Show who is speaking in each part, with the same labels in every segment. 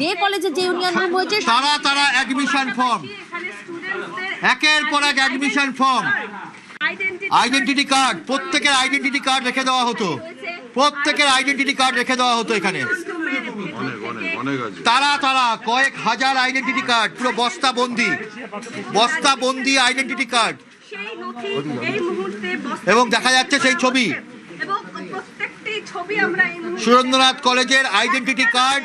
Speaker 1: Day কলেজে যে union room হয়েছে
Speaker 2: তারা অ্যাডমিশন ফর্ম, একের পর এক অ্যাডমিশন ফর্ম, আইডেন্টিটি কার্ড, প্রত্যেকের আইডেন্টিটি কার্ড রেখে দেওয়া হতো, প্রত্যেকের আইডেন্টিটি কার্ড রেখে দেওয়া হতো এখানে। তারা কয়েক হাজার আইডেন্টিটি কার্ড, পুরো বস্তা বন্দি আইডেন্টিটি কার্ড, এবং দেখা যাচ্ছে সেই ছবি সুরেন্দ্রনাথ কলেজের আইডেন্টিটি কার্ড।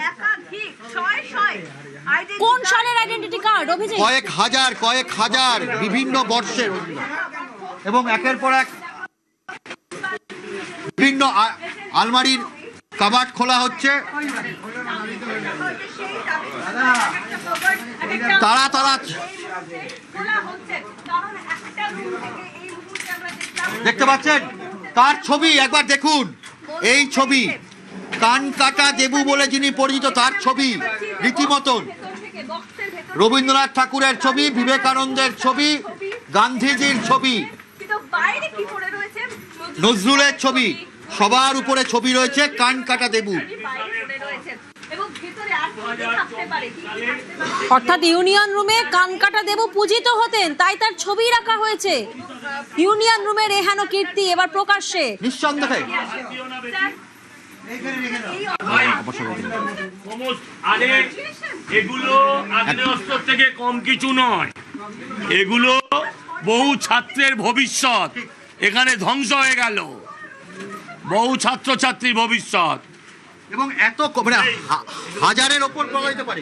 Speaker 1: কোন সালের আইডেন্টিটি কার্ড? অভিজিৎ,
Speaker 2: কয়েক হাজার বিভিন্ন বর্ষের, এবং একের পর এক বিভিন্ন আলমারির কাবাট খোলা হচ্ছে। তারা দেখতে পাচ্ছেন তার ছবি, একবার দেখুন এই ছবি, কান কাটা দেবু বলে যিনি পরিচিত, তার ছবি রীতিমতন। রবীন্দ্রনাথ ঠাকুরের ছবি, বিবেকানন্দের ছবি, গান্ধীজির ছবি, নজরুলের ছবি, সবার উপরে ছবি রয়েছে কান কাটা দেবু।
Speaker 1: অর্থাৎ ইউনিয়ন রুমে কানকাটা দেবু পূজিত হতেন, তাই তার ছবি রাখা হয়েছে। ইউনিয়ন রুমের এহেন কীর্তি এবার প্রকাশ্যে।
Speaker 2: নিঃসন্দেহে
Speaker 3: এগুলো আগ্নেয়াস্ত্র থেকে কম কিছু নয়, এগুলো বহু ছাত্রের ভবিষ্যৎ এখানে ধ্বংস হয়ে গেল, বহু ছাত্রছাত্রীর ভবিষ্যৎ।
Speaker 2: এবং এত মানে হাজারের ওপর প্রভাবিত পারে,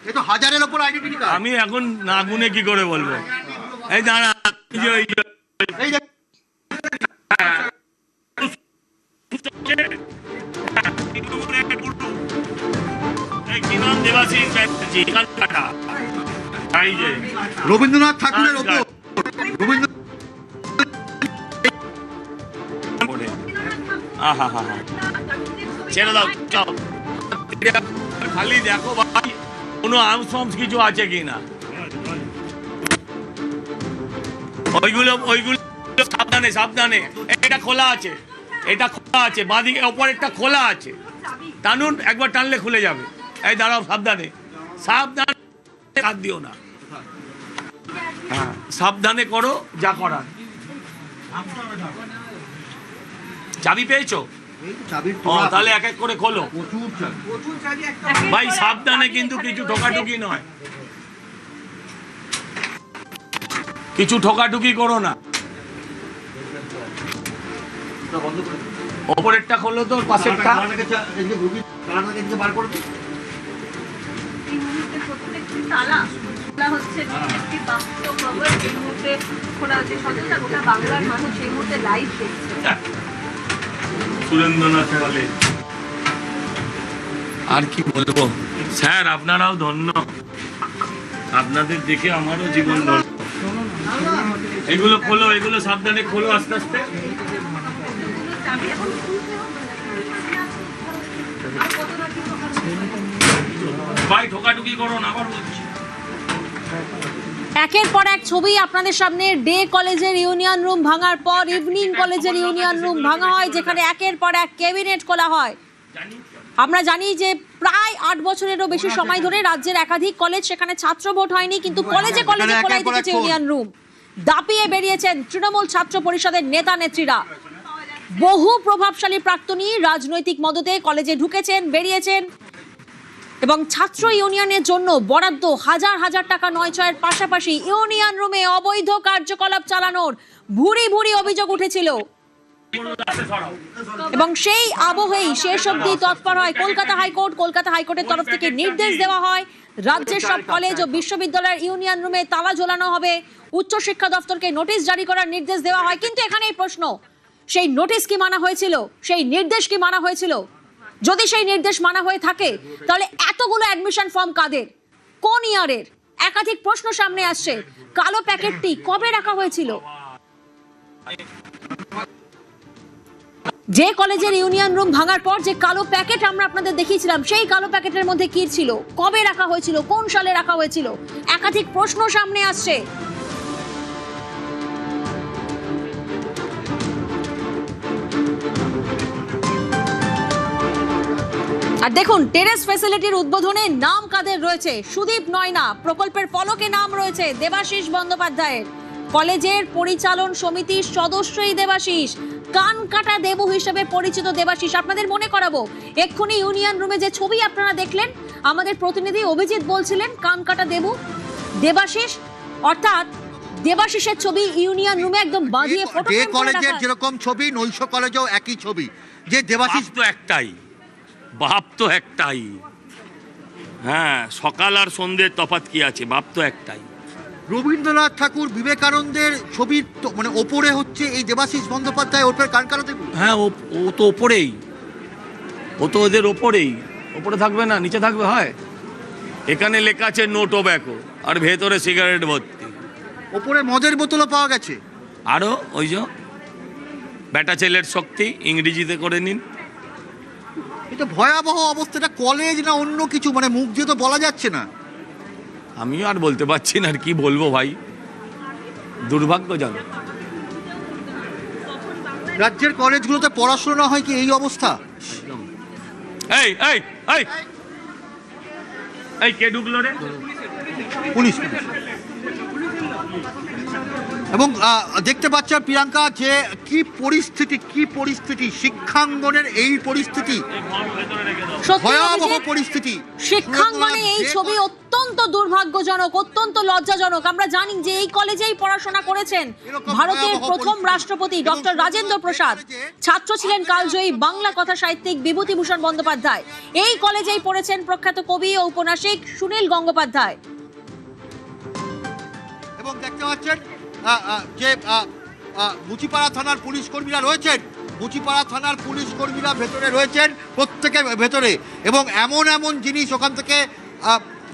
Speaker 2: এ তো হাজারের ওপর আইডেন্টিটি কার্ড।
Speaker 3: আমি এখন না গুনে কি করে বলবো? এই দাঁড়া,
Speaker 2: রবীন্দ্রনাথ ঠাকুরের ওপর
Speaker 3: ছেড়ে দাও, খালি দেখো ভাই কোনো আর্মস কিছু আছে কিনা। ওইগুলো সাবধানে, এটা খোলা আছে, বাঁদিকে অপরেরটা খোলা আছে, টানুন, একবার টানলে খুলে যাবে। এই দাঁড়াও, সাবধানে হাত দিও না, হ্যাঁ সাবধানে করো যা করার। চাবি পেয়েছো? তাহলে এক এক করে খোলো ভাই, সাবধানে, কিন্তু কিছু ঠোকাঠুকি নয়, কিছু ঠোকাঠুকি করো না। ওপরেরটা খোলো, তোর পাশেরটা। সুরেন্দ্রনাথ কলেজ, আর কি বলবো স্যার, আপনারাও ধন্য, আপনাদের দেখে আমারও জীবন ধন্য। এগুলো খোলো, এগুলো সাবধানে খোলো, আস্তে আস্তে। ভাই ঠোকাঠুকি করো না, আবার বলছি।
Speaker 1: একের পর এক ছবি আপনাদের সামনে। ডে কলেজের ইউনিয়ন রুম ভাঙার পর ইভিনিং কলেজের ইউনিয়ন রুম ভাঙা হয়, যেখানে একের পর এক ক্যাবিনেট খোলা হয়। আমরা জানি যে প্রায় 8 বছরেরও বেশি সময় ধরে রাজ্যের একাধিক কলেজ, সেখানে ছাত্র ভোট হয়নি, কিন্তু কলেজে খোলাই দিয়েছে ইউনিয়ন রুম। দাপিয়ে বেরিয়েছেন তৃণমূল ছাত্র পরিষদের নেতা নেত্রীরা। বহু প্রভাবশালী প্রাক্তনী রাজনৈতিক মদতে কলেজে ঢুকেছেন, বেরিয়েছেন, এবং ছাত্র ইউনিয়নের জন্য বরাদ্দ হাজার হাজার টাকা নয়ছয়ের পাশাপাশি ইউনিয়ন রুমে অবৈধ কার্যকলাপ চালানোর ভুরি অভিযোগ উঠেছিল। এবং সেই আবহেই শেষ অবধি তৎপর হয় কলকাতা হাইকোর্ট। কলকাতা হাইকোর্টের তরফ থেকে নির্দেশ দেওয়া হয় রাজ্যের সব কলেজ ও বিশ্ববিদ্যালয়ের ইউনিয়ন রুমে তালা ঝোলানো হবে। উচ্চশিক্ষা দপ্তরকে নোটিশ জারি করার নির্দেশ দেওয়া হয়। কিন্তু এখানেই প্রশ্ন, সেই নোটিশ কি মানা হয়েছিল? সেই নির্দেশ কি মানা হয়েছিল? যদি সেই নির্দেশ মানা হয়ে থাকে, তাহলে এতগুলো অ্যাডমিশন ফর্ম কাদের, কোন ইয়ারের? একাধিক প্রশ্ন সামনে আসছে। কালো প্যাকেটটি কবে রাখা হয়েছিল? যে কলেজের ইউনিয়ন রুম ভাঙার পর যে কালো প্যাকেট আমরা আপনাদের দেখিয়েছিলাম, সেই কালো প্যাকেটের মধ্যে কি ছিল, কবে রাখা হয়েছিল, কোন সালে রাখা হয়েছিল? একাধিক প্রশ্ন সামনে আসছে। আর দেখুন টেরেস ফ্যাসিলিটির উদ্বোধনে নাম কাদের রয়েছে, সুদীপ নয়না, প্রকল্পের ফলকে নাম রয়েছে দেবাশিস বন্দ্যোপাধ্যায়ের, কলেজের পরিচালন সমিতির সদস্যই দেবাশিস, কান কাটা দেবু হিসেবে পরিচিত দেবাশিস। আপনাদের মনে করাবো, এক্ষুনি ইউনিয়ন রুমে যে ছবি আপনারা দেখলেন, আমাদের প্রতিনিধি অভিজিৎ বলছিলেন কান কাটা দেবু দেবাশিস, অর্থাৎ দেবাশিসের ছবি ইউনিয়ন রুমে একদম বাঁধিয়ে ফটো
Speaker 2: যে কলেজের যেরকম ছবি নৈশ কলেজেও একই ছবি, যে দেবাশিস
Speaker 3: তো একটাই, বাপ তো একটাই। হ্যাঁ, সকাল আর সন্ধ্যের তফাৎ কি আছে, বাপ তো একটাই।
Speaker 2: রবীন্দ্রনাথ ঠাকুর বিবেকানন্দের ছবির মানে ওপরে হচ্ছে এই দেবাশিস বন্দ্যোপাধ্যায়, ওপরে কান কাটা দেবু।
Speaker 3: হ্যাঁ, ও তো ওপরেই, ও তো ওদের ওপরেই, ওপরে থাকবে না নিচে থাকবে হয়? এখানে লেখা আছে নো টোব্যাকো, আর ভেতরে সিগারেট ভর্তি,
Speaker 2: ওপরে মদের বোতলও পাওয়া গেছে।
Speaker 3: আরও ওই যে বেটা ছেলের শক্তি, ইংরেজিতে করে নিন।
Speaker 2: এটা ভয়াবহ অবস্থাটা, কলেজ না অন্য কিছু, মানে মুখ দিয়ে তো বলা যাচ্ছে না।
Speaker 3: আমিও আর বলতে পারছি না, আর কি বলবো ভাই, দুর্ভাগ্যজনক।
Speaker 2: রাজ্যের কলেজগুলোতে পড়াশোনা হয় কি এই অবস্থা?
Speaker 3: এই এই এই এই কে ঢুকলো রে?
Speaker 2: পুলিশ। এবং দেখতে পাচ্ছেন প্রিয়াঙ্কা যে কি পরিস্থিতি শিক্ষাঙ্গনের, এই পরিস্থিতি ভয়াবহ পরিস্থিতি।
Speaker 1: শিক্ষাঙ্গনে এই ছবি অত্যন্ত দুর্ভাগ্যজনক, অত্যন্ত লজ্জাজনক। আমরা জানি যে এই কলেজেই পড়াশোনা করেছেন ভারতের প্রথম রাষ্ট্রপতি ডক্টর রাজেন্দ্র প্রসাদ, ছাত্র ছিলেন কালজয়ী বাংলা কথা সাহিত্যিক বিভূতিভূষণ বন্দ্যোপাধ্যায়, এই কলেজেই পড়েছেন প্রখ্যাত কবি ও ঔপন্যাসিক সুনীল গঙ্গোপাধ্যায়।
Speaker 2: এবং দেখতে পাচ্ছেন যে মুচিপাড়া থানার পুলিশ কর্মীরা রয়েছেন, মুচিপাড়া থানার পুলিশ কর্মীরা ভেতরে রয়েছেন, প্রত্যেকে ভেতরে, এবং এমন জিনিস ওখান থেকে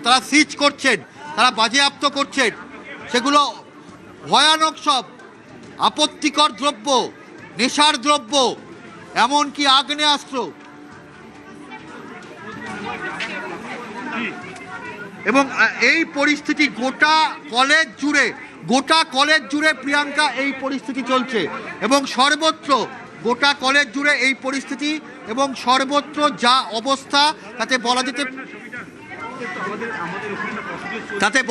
Speaker 2: তারা সিজ করছেন, তারা বাজেয়াপ্ত করছেন, সেগুলো ভয়ানক সব আপত্তিকর দ্রব্য, নেশার দ্রব্য, এমনকি আগ্নেয়াস্ত্র। এবং এই পরিস্থিতি গোটা কলেজ জুড়ে প্রিয়াঙ্কা এই পরিস্থিতি চলছে, এবং সর্বত্র গোটা কলেজ জুড়ে এই পরিস্থিতি, এবং সর্বত্র যা অবস্থা তাতে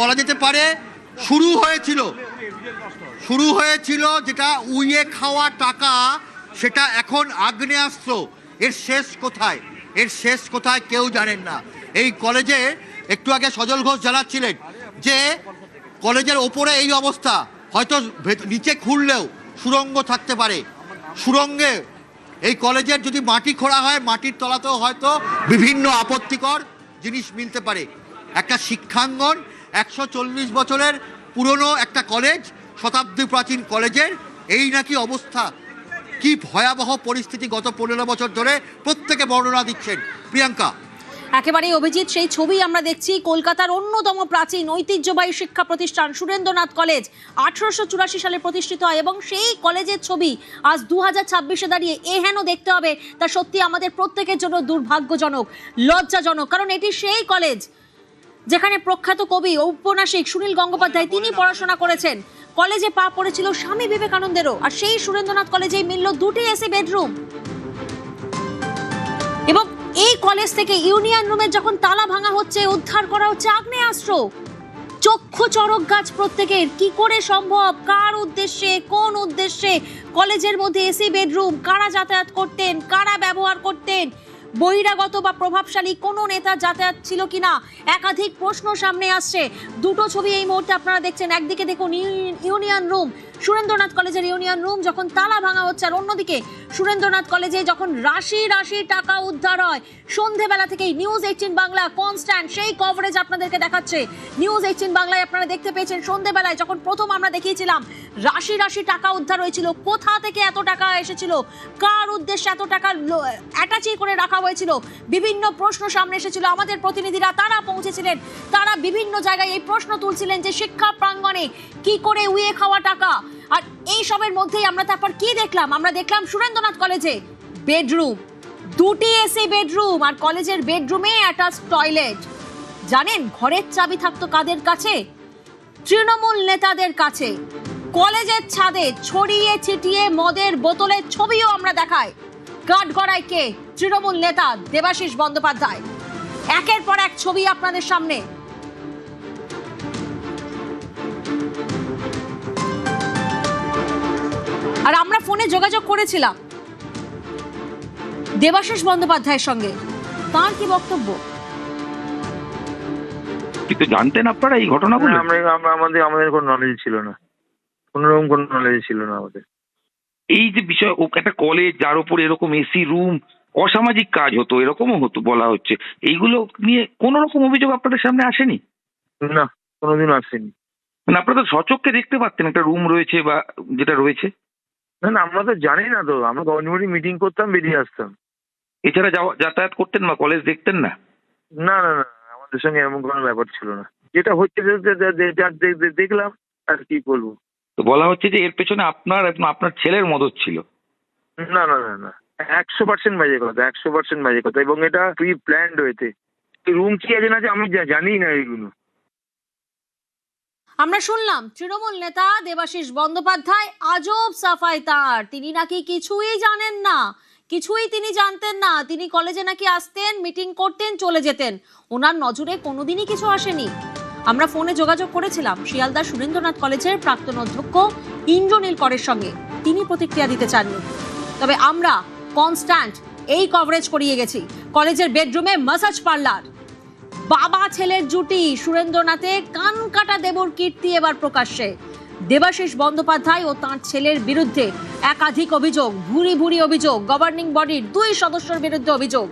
Speaker 2: বলা যেতে পারে শুরু হয়েছিল যেটা উইয়ে খাওয়া টাকা, সেটা এখন আগ্নেয়াস্ত্র। এর শেষ কোথায় কেউ জানেন না। এই কলেজে একটু আগে সজল ঘোষ জানাচ্ছিলেন যে কলেজের ওপরে এই অবস্থা, হয়তো নিচে খুঁড়লেও সুড়ঙ্গ থাকতে পারে, সুড়ঙ্গে এই কলেজের যদি মাটি খোঁড়া হয়, মাটির তলাতেও হয়তো বিভিন্ন আপত্তিকর জিনিস মিলতে পারে। একটা শিক্ষাঙ্গন, 140 বছরের পুরনো একটা কলেজ, শতাব্দী প্রাচীন কলেজের এই নাকি অবস্থা। কি ভয়াবহ পরিস্থিতি, গত 15 বছর ধরে প্রত্যেকে বর্ণনা দিচ্ছেন। প্রিয়াঙ্কা,
Speaker 1: একেবারেই অভিজিৎ, সেই ছবি আমরা দেখছি কলকাতার অন্যতম প্রাচীন ঐতিহ্যবাহী শিক্ষা প্রতিষ্ঠান সুরেন্দ্রনাথ কলেজ 1884 সালে প্রতিষ্ঠিত হয়, এবং সেই কলেজের ছবি আজ 2026-এ দাঁড়িয়ে এহেন দেখতে হবে, তা সত্যি আমাদের প্রত্যেকের জন্য দুর্ভাগ্যজনক, লজ্জাজনক। কারণ এটি সেই কলেজ যেখানে প্রখ্যাত কবি ঔপন্যাসিক সুনীল গঙ্গোপাধ্যায় তিনি পড়াশোনা করেছেন। কলেজে পা পড়েছিল স্বামী বিবেকানন্দেরও, আর সেই সুরেন্দ্রনাথ কলেজেই মিলল 2টি এসি বেডরুম। এবং এই কলেজ থেকে ইউনিয়ন রুমের যখন তালা ভাঙা হচ্ছে, উদ্ধার করা হচ্ছে আগ্নেয়াস্ত্র। চক্ষু চড়ক গাছ প্রত্যেকের, কি করে সম্ভব, কার উদ্দেশ্যে, কোন উদ্দেশ্যে কলেজের মধ্যে এসি বেডরুম, কারা যাতায়াত করতেন, কারা ব্যবহার করতেন, বহিরাগত বা প্রভাবশালী কোনো নেতা যাতায়াত ছিল কিনা, একাধিক প্রশ্ন সামনে আসছে। দুটো ছবি এই মুহূর্তে আপনারা দেখছেন, একদিকে দেখুন ইউনিয়ন রুম, সুরেন্দ্রনাথ কলেজের ইউনিয়ন রুম যখন তালা ভাঙা হচ্ছে, আর অন্যদিকে সুরেন্দ্রনাথ কলেজে যখন রাশি টাকা উদ্ধার হয়। সন্ধেবেলা থেকেই নিউজ 18 বাংলা কনস্ট্যান্ট সেই কভারেজ আপনাদেরকে দেখাচ্ছে। নিউজ 18 বাংলায় আপনারা দেখতে পেয়েছেন সন্ধেবেলায় যখন প্রথম আমরা দেখিয়েছিলাম রাশি টাকা উদ্ধার হয়েছিল, কোথা থেকে এত টাকা এসেছিল, কার উদ্দেশ্যে এত টাকা অ্যাটাচি করে রাখা হয়েছিল, বিভিন্ন প্রশ্ন সামনে এসেছিল। আমাদের প্রতিনিধিরা তারা পৌঁছেছিলেন, তারা বিভিন্ন জায়গায় এই প্রশ্ন তুলছিলেন যে শিক্ষা প্রাঙ্গণে কি করে উইয়ে খাওয়া টাকা। আর এই সবের মধ্যেই আমরা তারপর কি দেখলাম, আমরা দেখলাম সুরেন্দ্রনাথ কলেজে বেডরুম, 2টি এসি বেডরুম, আর কলেজের বেডরুমে অ্যাটাচ টয়লেট। জানেন ঘরের চাবি থাকতো কাদের কাছে? তৃণমূল নেতাদের কাছে। কলেজের ছাদে ছড়িয়ে ছিটিয়ে মদের বোতলের ছবিও আমরা দেখাই। কাঠগড়ায় কে? তৃণমূল নেতা দেবাশিস বন্দ্যোপাধ্যায়। একের পর এক ছবি আপনাদের সামনে। আর আমরা ফোনে যোগাযোগ করেছিলাম দেবাশিস বন্দ্যোপাধ্যায়ের সঙ্গে, তার কি বক্তব্য?
Speaker 4: কিন্তু জানতেন আপনারা এই ঘটনাগুলো?
Speaker 5: আমাদের কোনো নলেজ ছিল না, কোনোরকম কোনো নলেজ ছিল না আমাদের।
Speaker 4: এই যে বিষয়, ও একটা কলেজ যার উপর এরকম এসি রুম, অসামাজিক কাজ হতো, এরকমও হতো বলা হচ্ছে, এইগুলো নিয়ে কোনো রকম অভিযোগ আপনাদের সামনে আসেনি?
Speaker 5: না, কোনোদিন আসেনি।
Speaker 4: মানে আপনারা তো সচক্ষে দেখতে পাচ্ছেন একটা রুম রয়েছে বা যেটা রয়েছে।
Speaker 5: না না, আমরা তো জানি না তো, আমরা গভর্নমেন্ট মিটিং করতাম, বেরিয়ে আসতাম।
Speaker 4: এছাড়া যাতায়াত করতেন না, কলেজ দেখতেন না?
Speaker 5: না না না, আমাদের সঙ্গে এমন কোনো ব্যাপার ছিল না। যেটা হচ্ছে দেখলাম, আর কি বলবো।
Speaker 4: তো বলা হচ্ছে যে এর পেছনে আপনার এবং আপনার ছেলের মদত ছিল।
Speaker 5: না না না না, 100% বাজে কথা, 100% বাজে কথা। এবং এটা প্রি প্ল্যান্ড হয়েছে। রুম কি আছে না আছে আমি জানি না এইগুলো।
Speaker 1: আমরা শুনলাম তৃণমূল নেতা দেবাশিস বন্দ্যোপাধ্যায়, আজব সাফাই তার। তিনি নাকি কিছুই জানেন না, কিছুই তিনি জানতেন না। তিনি কলেজে নাকি আসতেন, মিটিং করতেন, চলে যেতেন। ওনার নজরে কোনোদিনই কিছু আসেনি। আমরা ফোনে যোগাযোগ করেছিলাম শিয়ালদা সুরেন্দ্রনাথ কলেজের প্রাক্তন অধ্যক্ষ ইন্দ্রনীল করের সঙ্গে, তিনি প্রতিক্রিয়া দিতে চাননি। তবে আমরা কনস্ট্যান্ট এই কভারেজ করিয়ে গেছি। কলেজের বেডরুমে ম্যাসাজ পার্লার, বাবা ছেলের জুটি, সুরেন্দ্রনাথে কান কাটা দেবর কীর্তি এবার প্রকাশ্যে। দেবাশিস বন্দ্যোপাধ্যায় ও তাঁর ছেলের বিরুদ্ধে একাধিক অভিযোগ, ভুরি ভুরি অভিযোগ, গভর্নিং বডির 2 সদস্যের বিরুদ্ধে অভিযোগ।